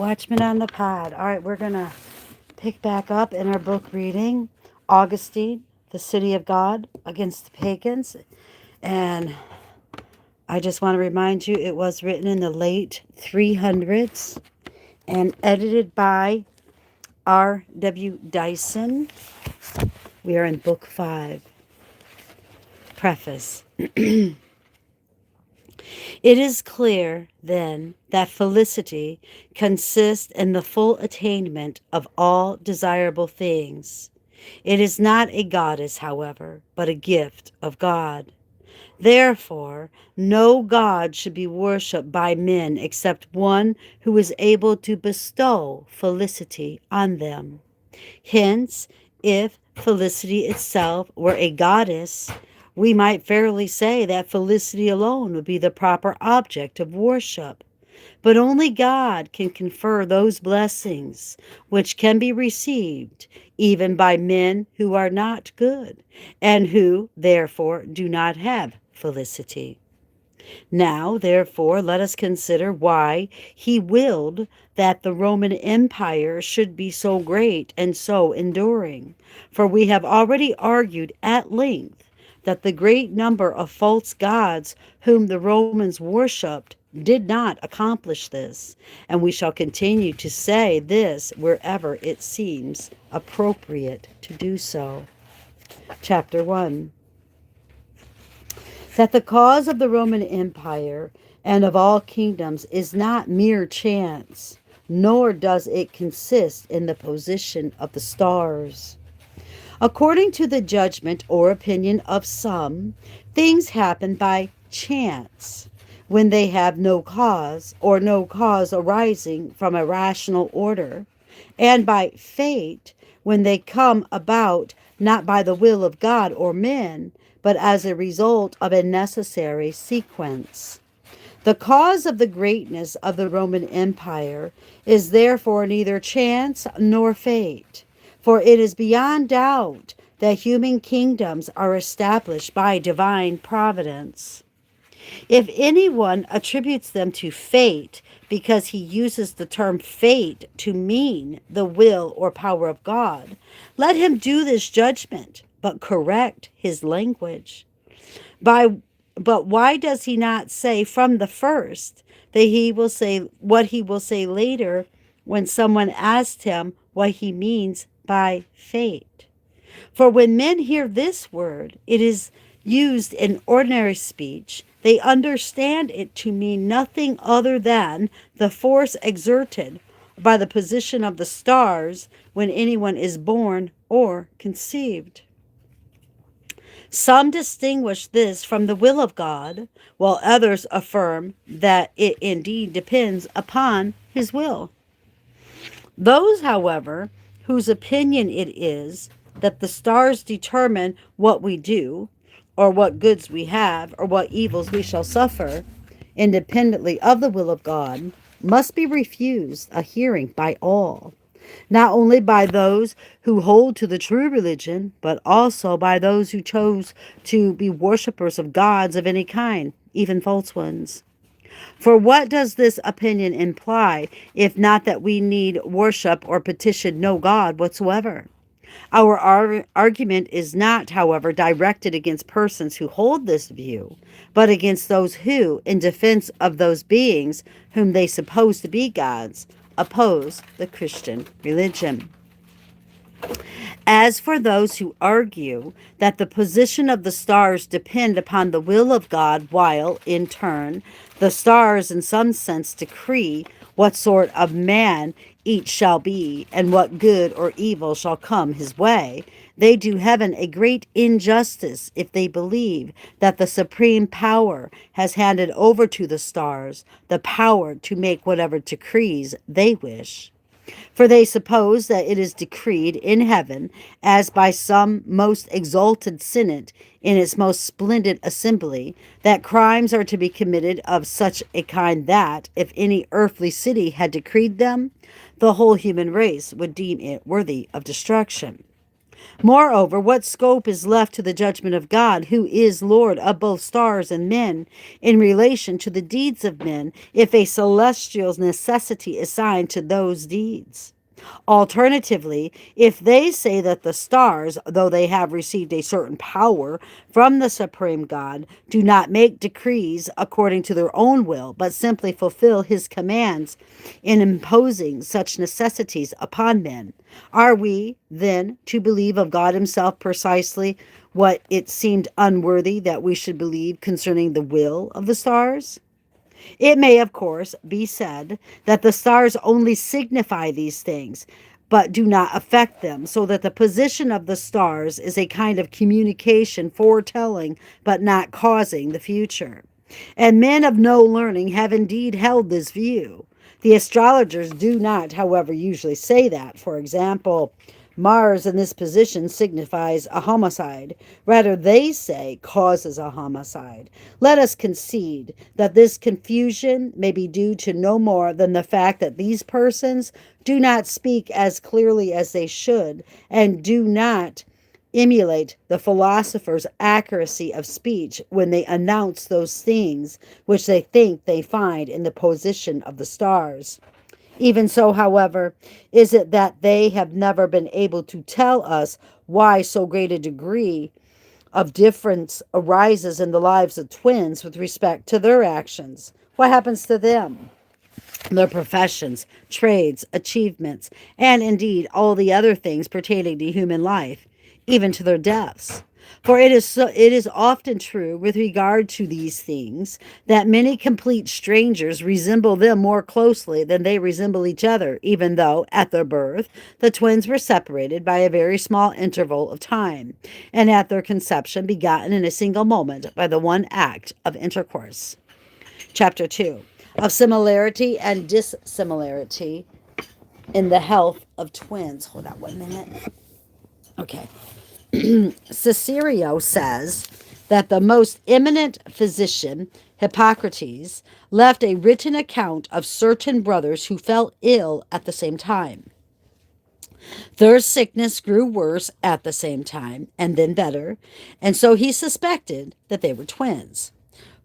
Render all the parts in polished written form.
Watchman on the Pod. All right, we're going to pick back up in our book reading Augustine, the City of God against the Pagans. And I just want to remind you it was written in the late 300s and edited by R.W. Dyson. We are in Book 5. Preface. It is clear, then, that felicity consists in the full attainment of all desirable things. It is not a goddess, however, but a gift of God. Therefore, no god should be worshipped by men except one who is able to bestow felicity on them. Hence, if felicity itself were a goddess, we might fairly say that felicity alone would be the proper object of worship. But only God can confer those blessings which can be received even by men who are not good, and who, therefore, do not have felicity. Now, therefore, let us consider why he willed that the Roman Empire should be so great and so enduring. For we have already argued at length that the great number of false gods whom the Romans worshipped did not accomplish this, and we shall continue to say this wherever it seems appropriate to do so. Chapter 1. That the cause of the Roman Empire and of all kingdoms is not mere chance, nor does it consist in the position of the stars. According to the judgment or opinion of some, things happen by chance, when they have no cause, or no cause arising from a rational order, and by fate, when they come about not by the will of God or men, but as a result of a necessary sequence. The cause of the greatness of the Roman Empire is therefore neither chance nor fate, for it is beyond doubt that human kingdoms are established by divine providence. If anyone attributes them to fate because he uses the term fate to mean the will or power of God, let him do this judgment, but correct his language. But why does he not say from the first that he will say what he will say later when someone asks him what he means by fate? For when men hear this word, it is used in ordinary speech, they understand it to mean nothing other than the force exerted by the position of the stars when anyone is born or conceived. Some distinguish this from the will of God, while others affirm that it indeed depends upon his will. Those, however, whose opinion it is that the stars determine what we do, or what goods we have, or what evils we shall suffer, independently of the will of God, must be refused a hearing by all, not only by those who hold to the true religion, but also by those who chose to be worshippers of gods of any kind, even false ones. For what does this opinion imply, if not that we need worship or petition no God whatsoever? Our argument is not, however, directed against persons who hold this view, but against those who, in defense of those beings whom they suppose to be gods, oppose the Christian religion. As for those who argue that the position of the stars depend upon the will of God, while, in turn, the stars in some sense decree what sort of man each shall be, and what good or evil shall come his way, they do heaven a great injustice if they believe that the supreme power has handed over to the stars the power to make whatever decrees they wish. For they suppose that it is decreed in heaven, as by some most exalted synod in its most splendid assembly, that crimes are to be committed of such a kind that, if any earthly city had decreed them, the whole human race would deem it worthy of destruction. Moreover, what scope is left to the judgment of God, who is Lord of both stars and men, in relation to the deeds of men, if a celestial necessity is assigned to those deeds? Alternatively, if they say that the stars, though they have received a certain power from the supreme God, do not make decrees according to their own will, but simply fulfill his commands in imposing such necessities upon men, are we, then, to believe of God himself precisely what it seemed unworthy that we should believe concerning the will of the stars? It may, of course, be said that the stars only signify these things, but do not affect them, so that the position of the stars is a kind of communication foretelling, but not causing the future. And men of no learning have indeed held this view. The astrologers do not, however, usually say that. For example, Mars in this position signifies a homicide. Rather, they say causes a homicide. Let us concede that this confusion may be due to no more than the fact that these persons do not speak as clearly as they should and do not emulate the philosopher's accuracy of speech when they announce those things which they think they find in the position of the stars. Even so, however, is it that they have never been able to tell us why so great a degree of difference arises in the lives of twins with respect to their actions. What happens to them? Their professions, trades, achievements, and indeed all the other things pertaining to human life, even to their deaths. For it is often true with regard to these things that many complete strangers resemble them more closely than they resemble each other, even though at their birth the twins were separated by a very small interval of time, and at their conception begotten in a single moment by the one act of intercourse. Chapter 2 of Similarity and Dissimilarity in the Health of Twins. Hold on 1 minute. Okay. Cicero says that the most eminent physician, Hippocrates, left a written account of certain brothers who fell ill at the same time. Their sickness grew worse at the same time, and then better, and so he suspected that they were twins.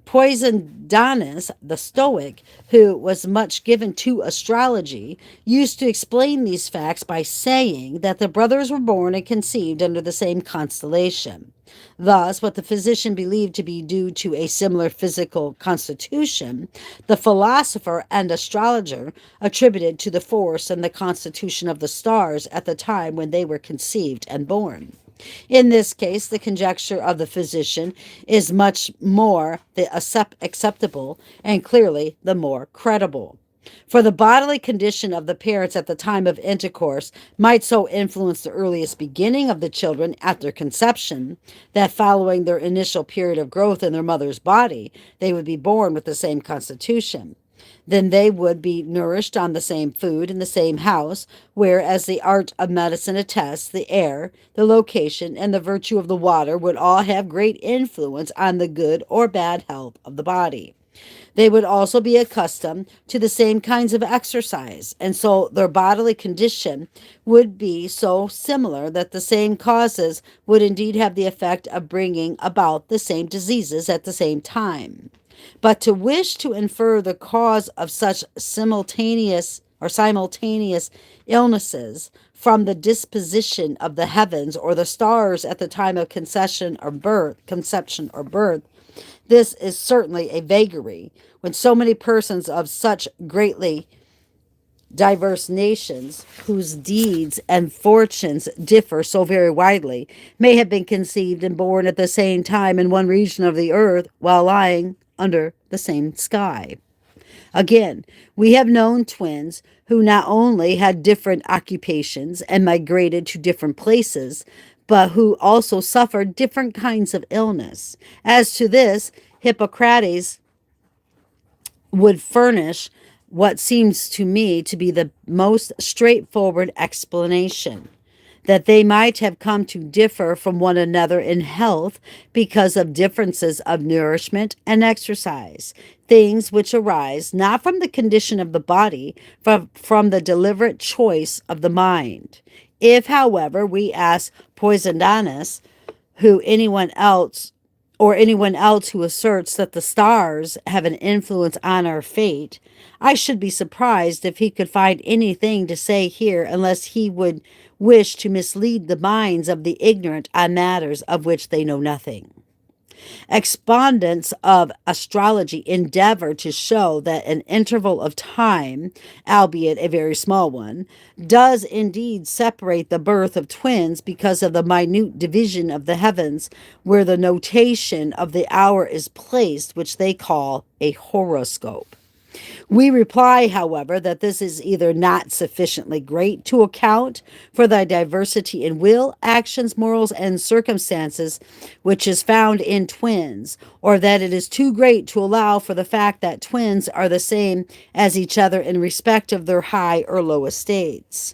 Poisondanus, the Stoic, who was much given to astrology, used to explain these facts by saying that the brothers were born and conceived under the same constellation. Thus, what the physician believed to be due to a similar physical constitution, the philosopher and astrologer attributed to the force and the constitution of the stars at the time when they were conceived and born. In this case, the conjecture of the physician is much more the acceptable and clearly the more credible. For the bodily condition of the parents at the time of intercourse might so influence the earliest beginning of the children at their conception that following their initial period of growth in their mother's body, they would be born with the same constitution. Then they would be nourished on the same food in the same house, where, as the art of medicine attests, the air, the location, and the virtue of the water would all have great influence on the good or bad health of the body. They would also be accustomed to the same kinds of exercise, and so their bodily condition would be so similar that the same causes would indeed have the effect of bringing about the same diseases at the same time. But to wish to infer the cause of such simultaneous illnesses from the disposition of the heavens or the stars at the time of conception or birth, this is certainly a vagary, when so many persons of such greatly diverse nations, whose deeds and fortunes differ so very widely, may have been conceived and born at the same time in one region of the earth while lying under the same sky. Again, we have known twins who not only had different occupations and migrated to different places, but who also suffered different kinds of illness. As to this, Hippocrates would furnish what seems to me to be the most straightforward explanation, that they might have come to differ from one another in health because of differences of nourishment and exercise, things which arise not from the condition of the body, but from the deliberate choice of the mind. If, however, we ask Poisondanus, who anyone else or anyone else who asserts that the stars have an influence on our fate, I should be surprised if he could find anything to say here unless he would wish to mislead the minds of the ignorant on matters of which they know nothing. Exponents of astrology endeavor to show that an interval of time, albeit a very small one, does indeed separate the birth of twins because of the minute division of the heavens where the notation of the hour is placed, which they call a horoscope. We reply, however, that this is either not sufficiently great to account for the diversity in will, actions, morals, and circumstances which is found in twins, or that it is too great to allow for the fact that twins are the same as each other in respect of their high or low estates.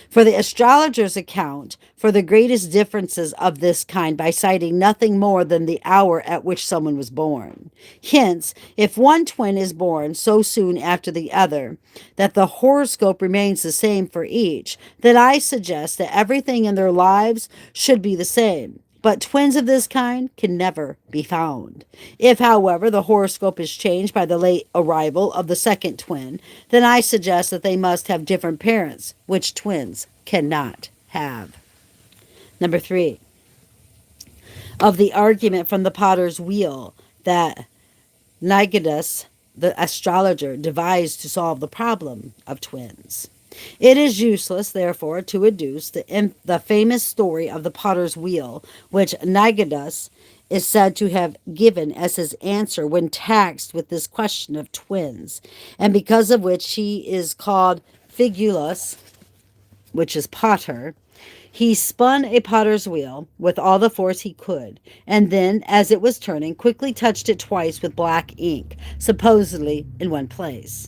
For the astrologers account for the greatest differences of this kind by citing nothing more than the hour at which someone was born. Hence, if one twin is born so soon after the other that the horoscope remains the same for each, then I suggest that everything in their lives should be the same. But twins of this kind can never be found. If, however, the horoscope is changed by the late arrival of the second twin, then I suggest that they must have different parents, which twins cannot have. Number 3, of the argument from the potter's wheel that Nigadus, the astrologer, devised to solve the problem of twins. It is useless, therefore, to adduce the famous story of the potter's wheel, which Nigadus is said to have given as his answer when taxed with this question of twins, and because of which he is called Figulus, which is potter. He spun a potter's wheel with all the force he could, and then, as it was turning, quickly touched it twice with black ink, supposedly in one place.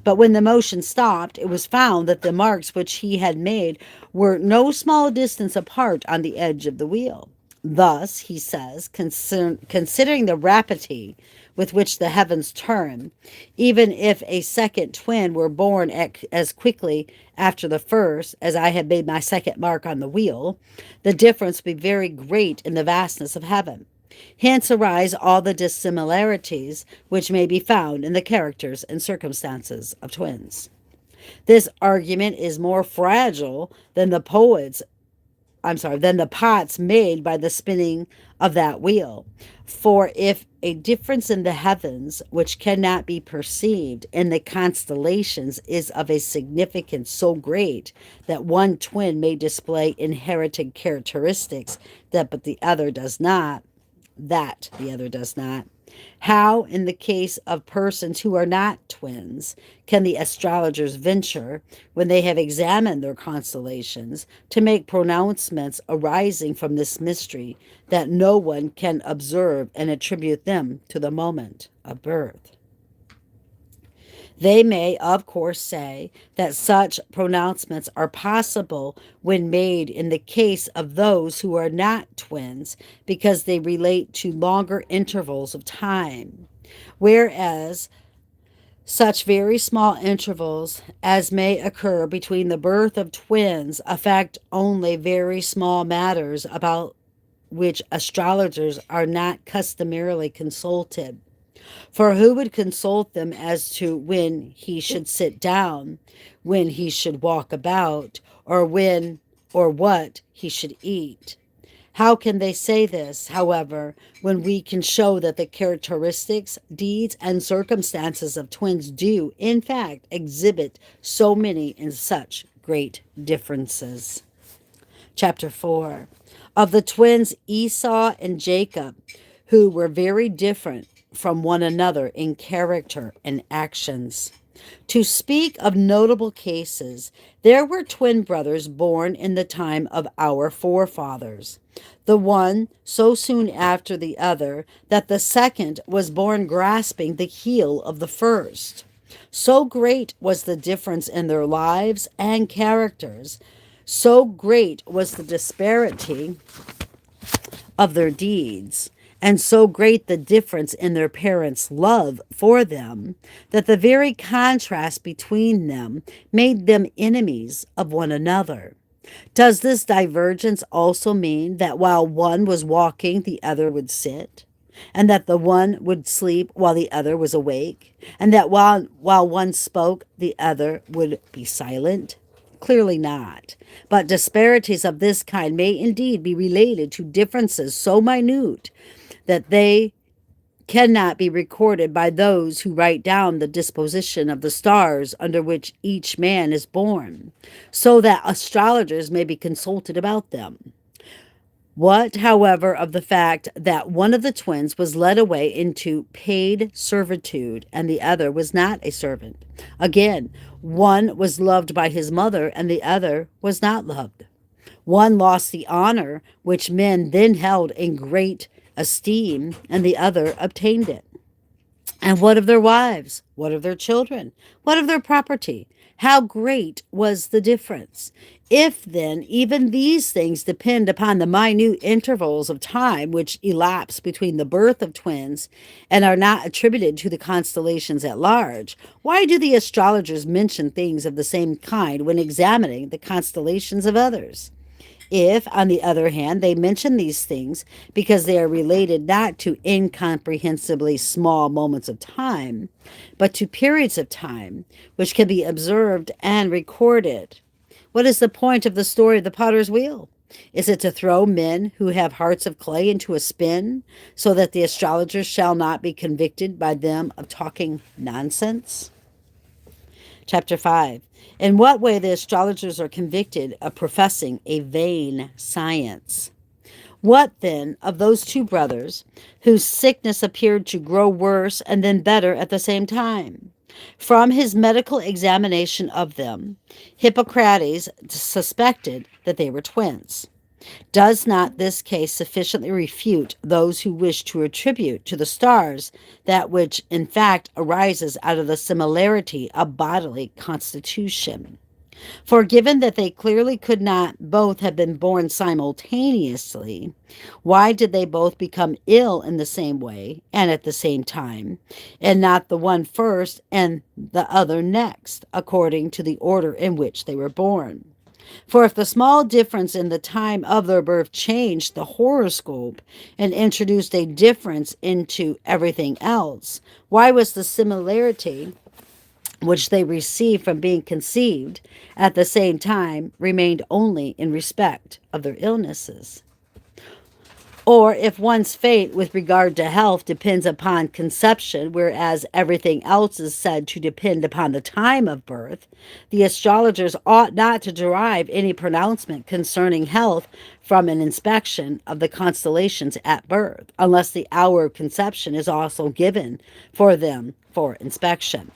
But when the motion stopped, it was found that the marks which he had made were no small distance apart on the edge of the wheel. Thus, he says, considering the rapidity with which the heavens turn, even if a second twin were born as quickly after the first as I had made my second mark on the wheel, the difference would be very great in the vastness of heaven. Hence arise all the dissimilarities which may be found in the characters and circumstances of twins. This argument is more fragile than the pots made by the spinning of that wheel. For if a difference in the heavens, which cannot be perceived in the constellations, is of a significance so great that one twin may display inherited characteristics that the other does not, how, in the case of persons who are not twins, can the astrologers venture, when they have examined their constellations, to make pronouncements arising from this mystery that no one can observe and attribute them to the moment of birth? They may, of course, say that such pronouncements are possible when made in the case of those who are not twins, because they relate to longer intervals of time, whereas such very small intervals as may occur between the birth of twins affect only very small matters about which astrologers are not customarily consulted. For who would consult them as to when he should sit down, when he should walk about, or when or what he should eat? How can they say this, however, when we can show that the characteristics, deeds, and circumstances of twins do, in fact, exhibit so many and such great differences? Chapter 4. Of the twins Esau and Jacob, who were very different from one another in character and actions. To speak of notable cases, there were twin brothers born in the time of our forefathers, the one so soon after the other that the second was born grasping the heel of the first. So great was the difference in their lives and characters, so great was the disparity of their deeds, and so great the difference in their parents' love for them, that the very contrast between them made them enemies of one another. Does this divergence also mean that while one was walking, the other would sit? And that the one would sleep while the other was awake? And that while one spoke, the other would be silent? Clearly not. But disparities of this kind may indeed be related to differences so minute that they cannot be recorded by those who write down the disposition of the stars under which each man is born, so that astrologers may be consulted about them. What, however, of the fact that one of the twins was led away into paid servitude and the other was not a servant? Again, one was loved by his mother and the other was not loved. One lost the honor which men then held in great esteem, and the other obtained it. And what of their wives? What of their children? What of their property? How great was the difference? If then even these things depend upon the minute intervals of time which elapse between the birth of twins and are not attributed to the constellations at large, why do the astrologers mention things of the same kind when examining the constellations of others? If, on the other hand, they mention these things because they are related not to incomprehensibly small moments of time, but to periods of time which can be observed and recorded, what is the point of the story of the potter's wheel? Is it to throw men who have hearts of clay into a spin so that the astrologers shall not be convicted by them of talking nonsense? Chapter 5. In what way the astrologers are convicted of professing a vain science. What then of those two brothers whose sickness appeared to grow worse and then better at the same time? From his medical examination of them, Hippocrates suspected that they were twins. Does not this case sufficiently refute those who wish to attribute to the stars that which in fact arises out of the similarity of bodily constitution? For given that they clearly could not both have been born simultaneously, why did they both become ill in the same way and at the same time, and not the one first and the other next, according to the order in which they were born? For if the small difference in the time of their birth changed the horoscope and introduced a difference into everything else, why was the similarity which they received from being conceived at the same time remained only in respect of their illnesses? Or if one's fate with regard to health depends upon conception, whereas everything else is said to depend upon the time of birth, the astrologers ought not to derive any pronouncement concerning health from an inspection of the constellations at birth, unless the hour of conception is also given for them for inspection.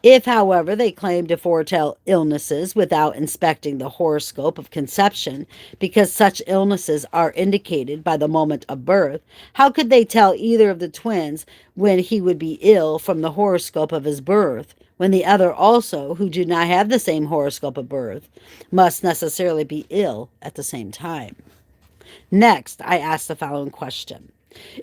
If, however, they claim to foretell illnesses without inspecting the horoscope of conception, because such illnesses are indicated by the moment of birth, how could they tell either of the twins when he would be ill from the horoscope of his birth, when the other also, who do not have the same horoscope of birth, must necessarily be ill at the same time? Next, I ask the following question.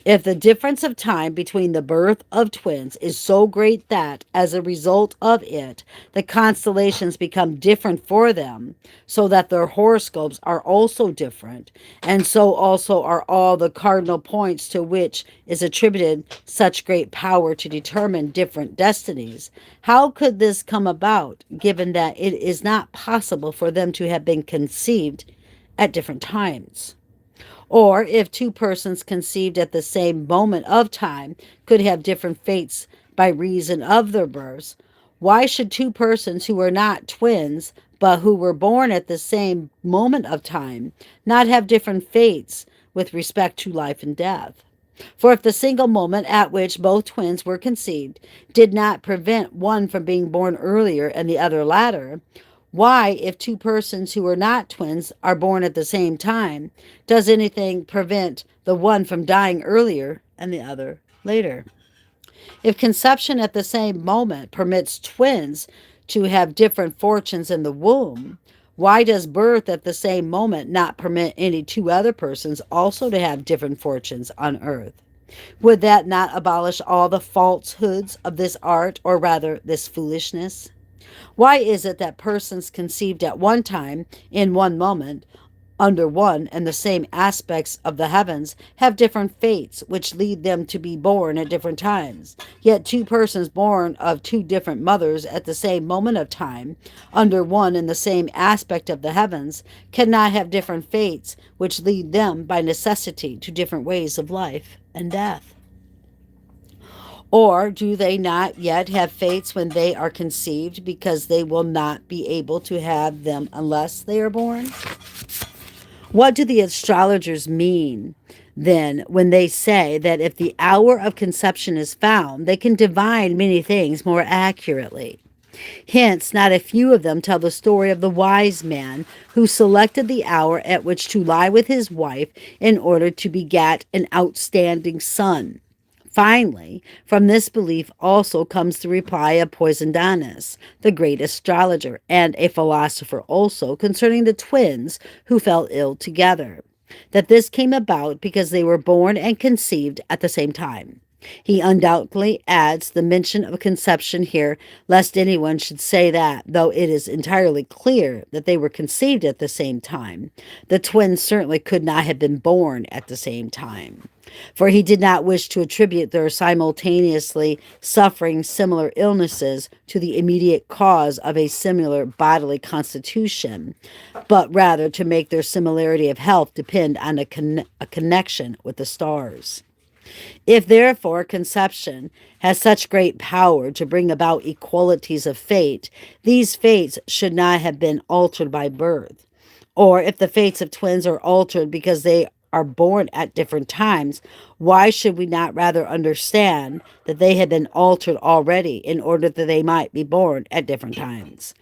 If the difference of time between the birth of twins is so great that, as a result of it, the constellations become different for them, so that their horoscopes are also different, and so also are all the cardinal points to which is attributed such great power to determine different destinies, how could this come about, given that it is not possible for them to have been conceived at different times? Or if two persons conceived at the same moment of time could have different fates by reason of their births, why should two persons who were not twins, but who were born at the same moment of time, not have different fates with respect to life and death? For if the single moment at which both twins were conceived did not prevent one from being born earlier and the other later, why, if two persons who are not twins are born at the same time, does anything prevent the one from dying earlier and the other later? If conception at the same moment permits twins to have different fortunes in the womb, why does birth at the same moment not permit any two other persons also to have different fortunes on earth? Would that not abolish all the falsehoods of this art, or rather this foolishness? Why is it that persons conceived at one time, in one moment, under one and the same aspects of the heavens, have different fates, which lead them to be born at different times? Yet two persons born of two different mothers at the same moment of time, under one and the same aspect of the heavens, cannot have different fates, which lead them by necessity to different ways of life and death. Or do they not yet have fates when they are conceived, because they will not be able to have them unless they are born? What do the astrologers mean then when they say that if the hour of conception is found, they can divine many things more accurately? Hence, not a few of them tell the story of the wise man who selected the hour at which to lie with his wife in order to beget an outstanding son. Finally, from this belief also comes the reply of Poisondanus, the great astrologer, and a philosopher also, concerning the twins who fell ill together, that this came about because they were born and conceived at the same time. He undoubtedly adds the mention of conception here, lest anyone should say that, though it is entirely clear that they were conceived at the same time, the twins certainly could not have been born at the same time. For he did not wish to attribute their simultaneously suffering similar illnesses to the immediate cause of a similar bodily constitution, but rather to make their similarity of health depend on a connection with the stars. If therefore conception has such great power to bring about equalities of fate, these fates should not have been altered by birth. Or if the fates of twins are altered because they are born at different times, why should we not rather understand that they had been altered already in order that they might be born at different times?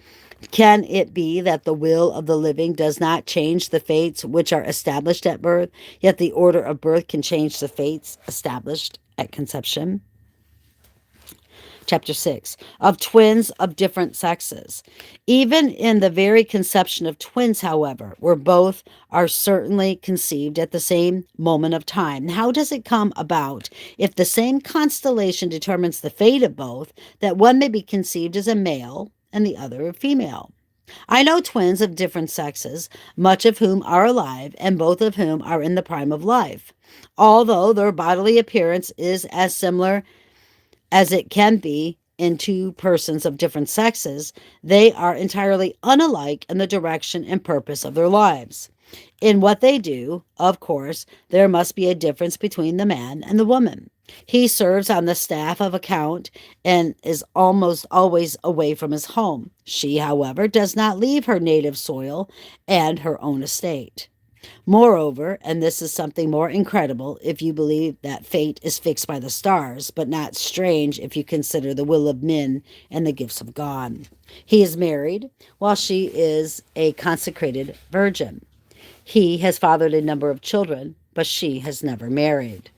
Can it be that the will of the living does not change the fates which are established at birth, yet the order of birth can change the fates established at conception? Chapter 6, of twins of different sexes. Even in the very conception of twins, however, where both are certainly conceived at the same moment of time, how does it come about, if the same constellation determines the fate of both, that one may be conceived as a male and the other a female? I know twins of different sexes, much of whom are alive, and both of whom are in the prime of life. Although their bodily appearance is as similar as it can be in two persons of different sexes, they are entirely unalike in the direction and purpose of their lives. In what they do, of course, there must be a difference between the man and the woman. He serves on the staff of a count and is almost always away from his home. She, however, does not leave her native soil and her own estate. Moreover, and this is something more incredible if you believe that fate is fixed by the stars, but not strange if you consider the will of men and the gifts of God. He is married, while she is a consecrated virgin. He has fathered a number of children, but she has never married.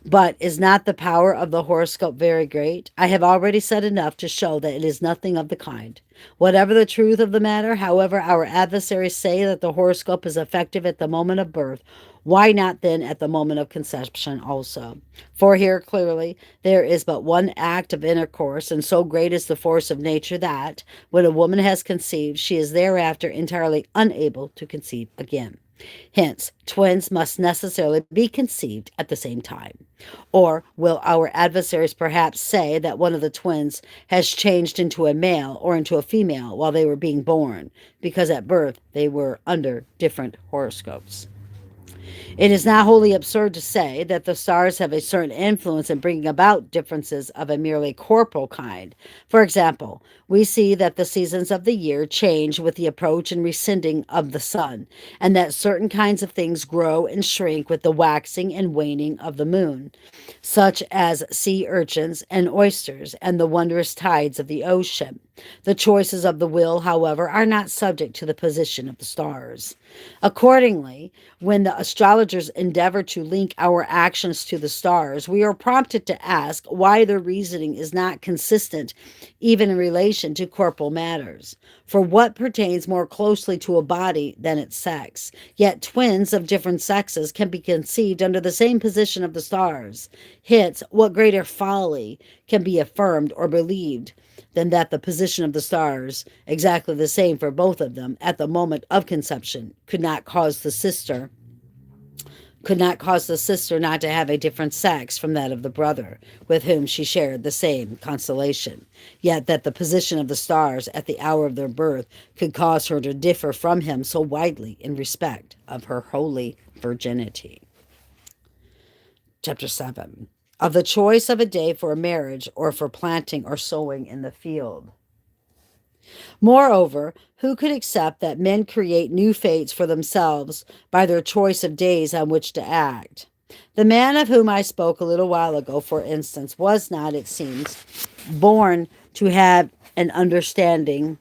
But is not the power of the horoscope very great? I have already said enough to show that it is nothing of the kind. Whatever the truth of the matter, however, our adversaries say that the horoscope is effective at the moment of birth, why not then at the moment of conception also? For here clearly there is but one act of intercourse, and so great is the force of nature that, when a woman has conceived, she is thereafter entirely unable to conceive again. Hence, twins must necessarily be conceived at the same time. Or will our adversaries perhaps say that one of the twins has changed into a male or into a female while they were being born, because at birth they were under different horoscopes? It is not wholly absurd to say that the stars have a certain influence in bringing about differences of a merely corporal kind. For example, we see that the seasons of the year change with the approach and receding of the sun, and that certain kinds of things grow and shrink with the waxing and waning of the moon, such as sea urchins and oysters and the wondrous tides of the ocean. The choices of the will, however, are not subject to the position of the stars. Accordingly, when the astrologers endeavor to link our actions to the stars, we are prompted to ask why their reasoning is not consistent even in relation to corporal matters. For what pertains more closely to a body than its sex? Yet twins of different sexes can be conceived under the same position of the stars. Hence, what greater folly can be affirmed or believed than that the position of the stars, exactly the same for both of them at the moment of conception, could not cause the sister not to have a different sex from that of the brother, with whom she shared the same constellation. Yet that the position of the stars at the hour of their birth could cause her to differ from him so widely in respect of her holy virginity. Chapter 7. Of the choice of a day for a marriage or for planting or sowing in the field. Moreover, who could accept that men create new fates for themselves by their choice of days on which to act? The man of whom I spoke a little while ago, for instance, was not, it seems, born to have an outstanding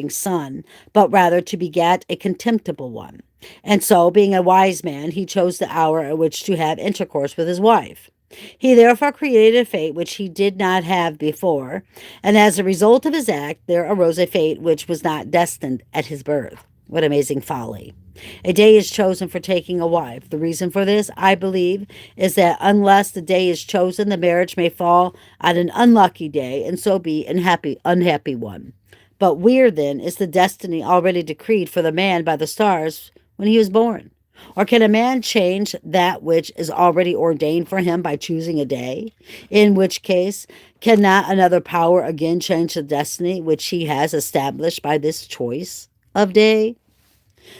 son, but rather to beget a contemptible one. And so, being a wise man, he chose the hour at which to have intercourse with his wife. He therefore created a fate which he did not have before, and as a result of his act, there arose a fate which was not destined at his birth. What amazing folly! A day is chosen for taking a wife. The reason for this, I believe, is that unless the day is chosen, the marriage may fall on an unlucky day, and so be an unhappy one. But where, then, is the destiny already decreed for the man by the stars when he was born? Or can a man change that which is already ordained for him by choosing a day? In which case, cannot another power again change the destiny which he has established by this choice of day?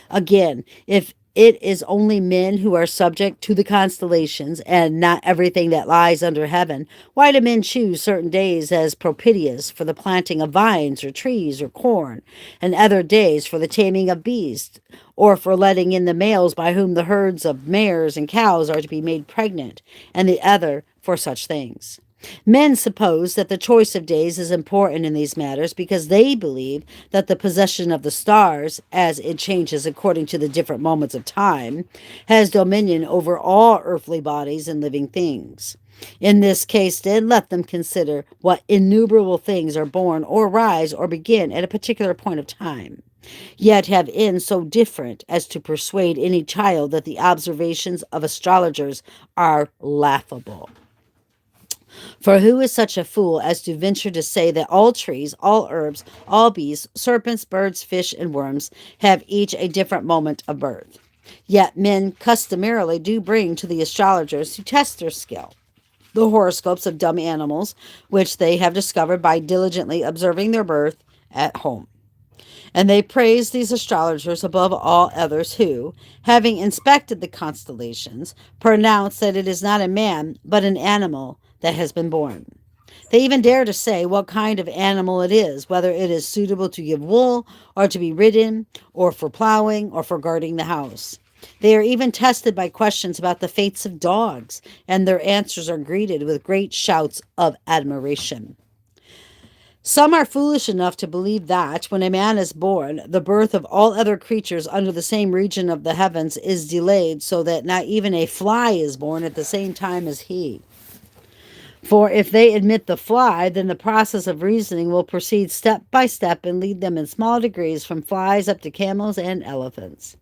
Again, if it is only men who are subject to the constellations and not everything that lies under heaven, why do men choose certain days as propitious for the planting of vines or trees or corn, and other days for the taming of beasts, or for letting in the males by whom the herds of mares and cows are to be made pregnant, and the other for such things? Men suppose that the choice of days is important in these matters because they believe that the possession of the stars, as it changes according to the different moments of time, has dominion over all earthly bodies and living things. In this case, then, let them consider what innumerable things are born or rise or begin at a particular point of time, yet have ends so different as to persuade any child that the observations of astrologers are laughable. For who is such a fool as to venture to say that all trees, all herbs, all beasts, serpents, birds, fish, and worms have each a different moment of birth? Yet men customarily do bring to the astrologers to test their skill the horoscopes of dumb animals, which they have discovered by diligently observing their birth at home. And they praise these astrologers above all others who, having inspected the constellations, pronounce that it is not a man, but an animal that has been born. They even dare to say what kind of animal it is, whether it is suitable to give wool, or to be ridden, or for plowing, or for guarding the house. They are even tested by questions about the fates of dogs, and their answers are greeted with great shouts of admiration. Some are foolish enough to believe that, when a man is born, the birth of all other creatures under the same region of the heavens is delayed, so that not even a fly is born at the same time as he. For if they admit the fly, then the process of reasoning will proceed step by step and lead them in small degrees from flies up to camels and elephants.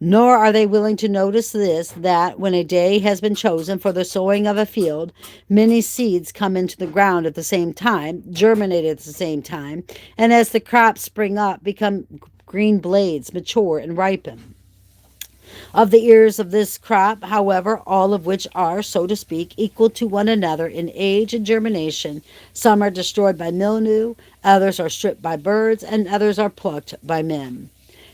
Nor are they willing to notice this, that when a day has been chosen for the sowing of a field, many seeds come into the ground at the same time, germinate at the same time, and as the crops spring up, become green blades, mature, and ripen. Of the ears of this crop, however, all of which are, so to speak, equal to one another in age and germination, some are destroyed by mildew, others are stripped by birds, and others are plucked by men.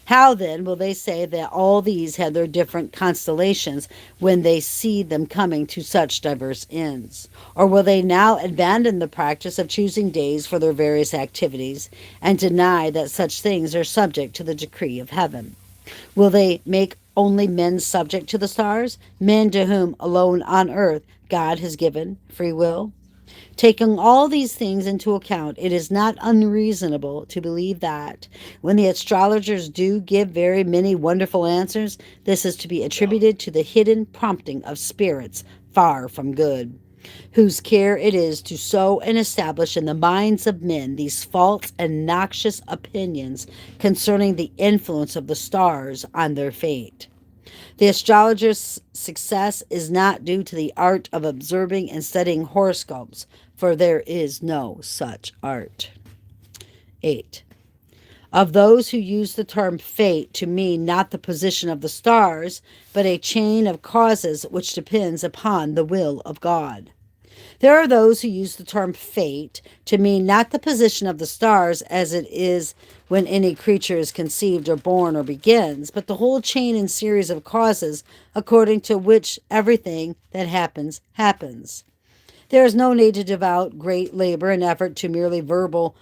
How, then, will they say that all these had their different constellations when they see them coming to such diverse ends? Or will they now abandon the practice of choosing days for their various activities, and deny that such things are subject to the decree of heaven? Will they make only men subject to the stars, men to whom alone on earth God has given free will? Taking all these things into account, it is not unreasonable to believe that, when the astrologers do give very many wonderful answers, this is to be attributed to the hidden prompting of spirits far from good, whose care it is to sow and establish in the minds of men these false and noxious opinions concerning the influence of the stars on their fate. The astrologer's success is not due to the art of observing and studying horoscopes, for there is no such art. 8. Of those who use the term fate to mean not the position of the stars, but a chain of causes which depends upon the will of God. There are those who use the term fate to mean not the position of the stars as it is when any creature is conceived or born or begins, but the whole chain and series of causes according to which everything that happens happens. There is no need to devote great labor and effort to merely verbal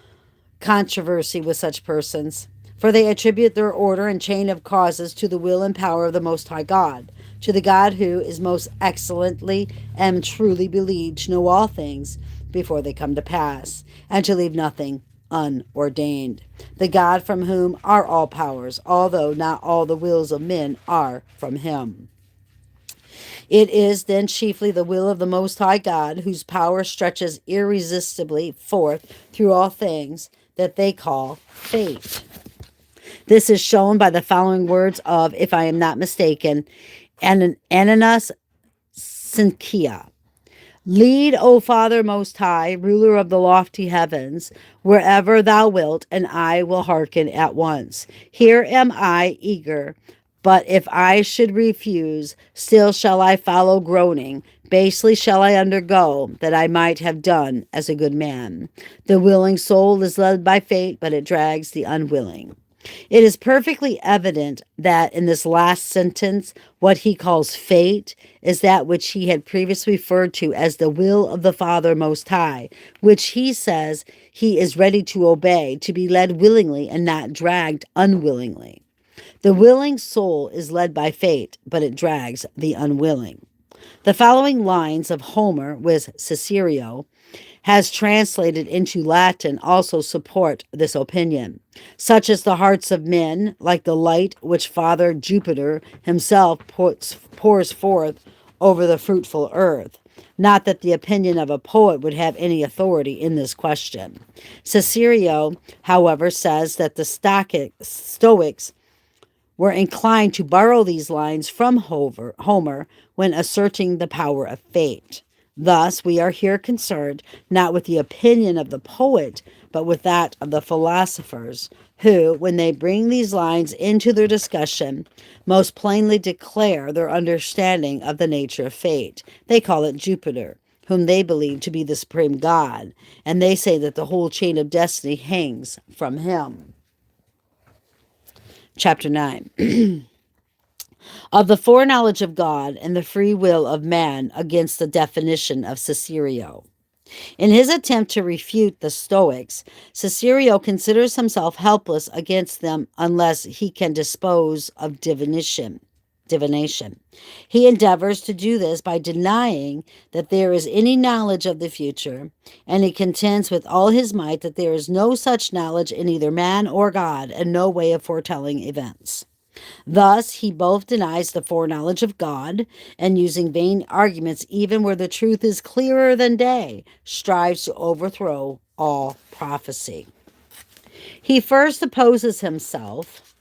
controversy with such persons, for they attribute their order and chain of causes to the will and power of the Most High God, to the God who is most excellently and truly believed to know all things before they come to pass, and to leave nothing unordained. The God from whom are all powers, although not all the wills of men are from him. It is then chiefly the will of the Most High God, whose power stretches irresistibly forth through all things, that they call fate. This is shown by the following words of, if I am not mistaken, Ananias Sinkia. Lead, O Father Most High, ruler of the lofty heavens, wherever thou wilt, and I will hearken at once. Here am I eager, but if I should refuse, still shall I follow groaning. Basely shall I undergo, that I might have done as a good man. The willing soul is led by fate, but it drags the unwilling. It is perfectly evident that in this last sentence, what he calls fate is that which he had previously referred to as the will of the Father Most High, which he says he is ready to obey, to be led willingly and not dragged unwillingly. The willing soul is led by fate, but it drags the unwilling. The following lines of Homer with Cicero has translated into Latin also support this opinion. Such as the hearts of men, like the light which Father Jupiter himself pours forth over the fruitful earth. Not that the opinion of a poet would have any authority in this question. Cicero, however, says that the Stoics were inclined to borrow these lines from Homer when asserting the power of fate. Thus, we are here concerned not with the opinion of the poet, but with that of the philosophers, who, when they bring these lines into their discussion, most plainly declare their understanding of the nature of fate. They call it Jupiter, whom they believe to be the supreme God, and they say that the whole chain of destiny hangs from him. Chapter 9. Of the foreknowledge of God and the free will of man against the definition of Cicero. In his attempt to refute the Stoics, Cicero considers himself helpless against them unless he can dispose of divination. He endeavors to do this by denying that there is any knowledge of the future, and he contends with all his might that there is no such knowledge in either man or God, and no way of foretelling events. Thus, he both denies the foreknowledge of God, and using vain arguments, even where the truth is clearer than day, strives to overthrow all prophecy. He first opposes himself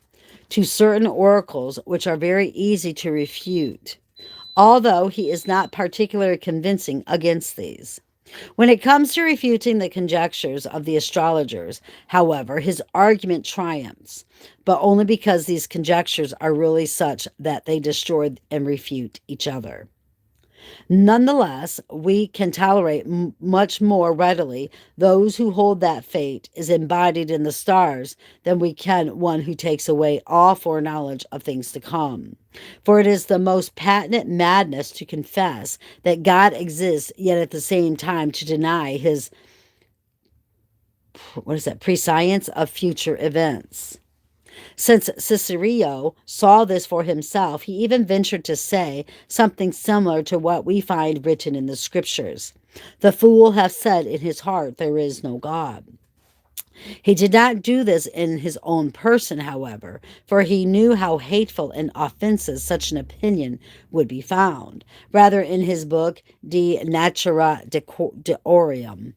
to certain oracles which are very easy to refute, although he is not particularly convincing against these. When it comes to refuting the conjectures of the astrologers, however, his argument triumphs, but only because these conjectures are really such that they destroy and refute each other. Nonetheless, we can tolerate much more readily those who hold that fate is embodied in the stars than we can one who takes away all foreknowledge of things to come. For it is the most patent madness to confess that God exists, yet at the same time to deny his prescience of future events. Since Cicero saw this for himself, he even ventured to say something similar to what we find written in the scriptures. The fool hath said in his heart, there is no God. He did not do this in his own person, however, for he knew how hateful and offensive such an opinion would be found. Rather, in his book De Natura Deorum,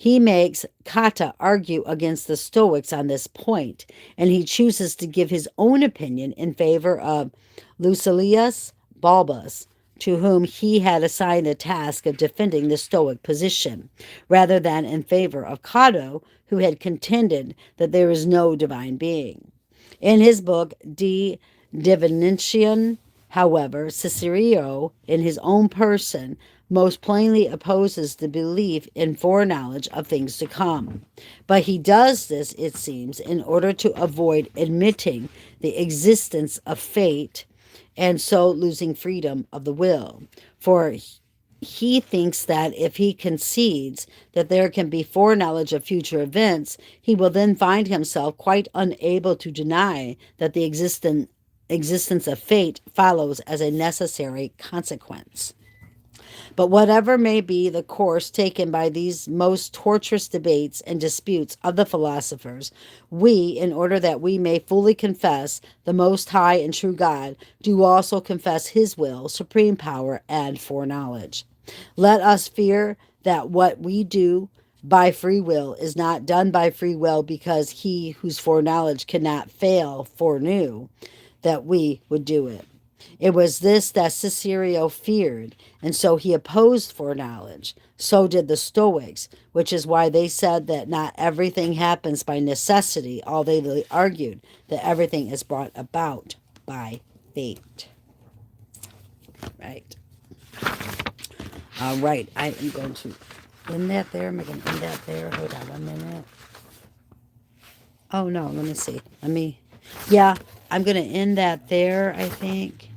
He makes Kata argue against the Stoics on this point, and he chooses to give his own opinion in favor of Lucilius Balbus, to whom he had assigned the task of defending the Stoic position, rather than in favor of Cato, who had contended that there is no divine being. In his book, De Divinatione, however, Cicero, in his own person, most plainly opposes the belief in foreknowledge of things to come. But he does this, it seems, in order to avoid admitting the existence of fate and so losing freedom of the will. For he thinks that if he concedes that there can be foreknowledge of future events, he will then find himself quite unable to deny that the existence of fate follows as a necessary consequence. But whatever may be the course taken by these most torturous debates and disputes of the philosophers, we, in order that we may fully confess the most high and true God, do also confess his will, supreme power, and foreknowledge. Let us fear that what we do by free will is not done by free will, because he whose foreknowledge cannot fail foreknew that we would do it. It was this that Cicero feared, and so he opposed foreknowledge. So did the Stoics, which is why they said that not everything happens by necessity, although they argued that everything is brought about by fate. Right. All right. I am going to end that there. Am I going to end that there? Hold on 1 minute. Oh, no. Let me see. Yeah, I'm going to end that there, I think.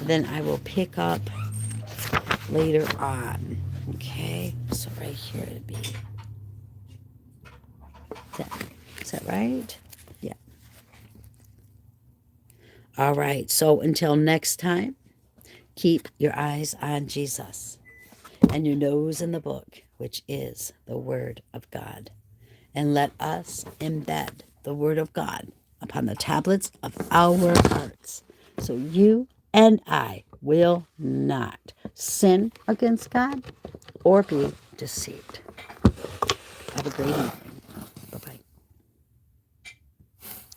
Then I will pick up later on. Okay, so right here it'd be that. Is that right? Yeah. All right, so until next time, keep your eyes on Jesus and your nose in the book, which is the Word of God. And let us embed the Word of God upon the tablets of our hearts, so you and I will not sin against God or be deceived. Have a great evening.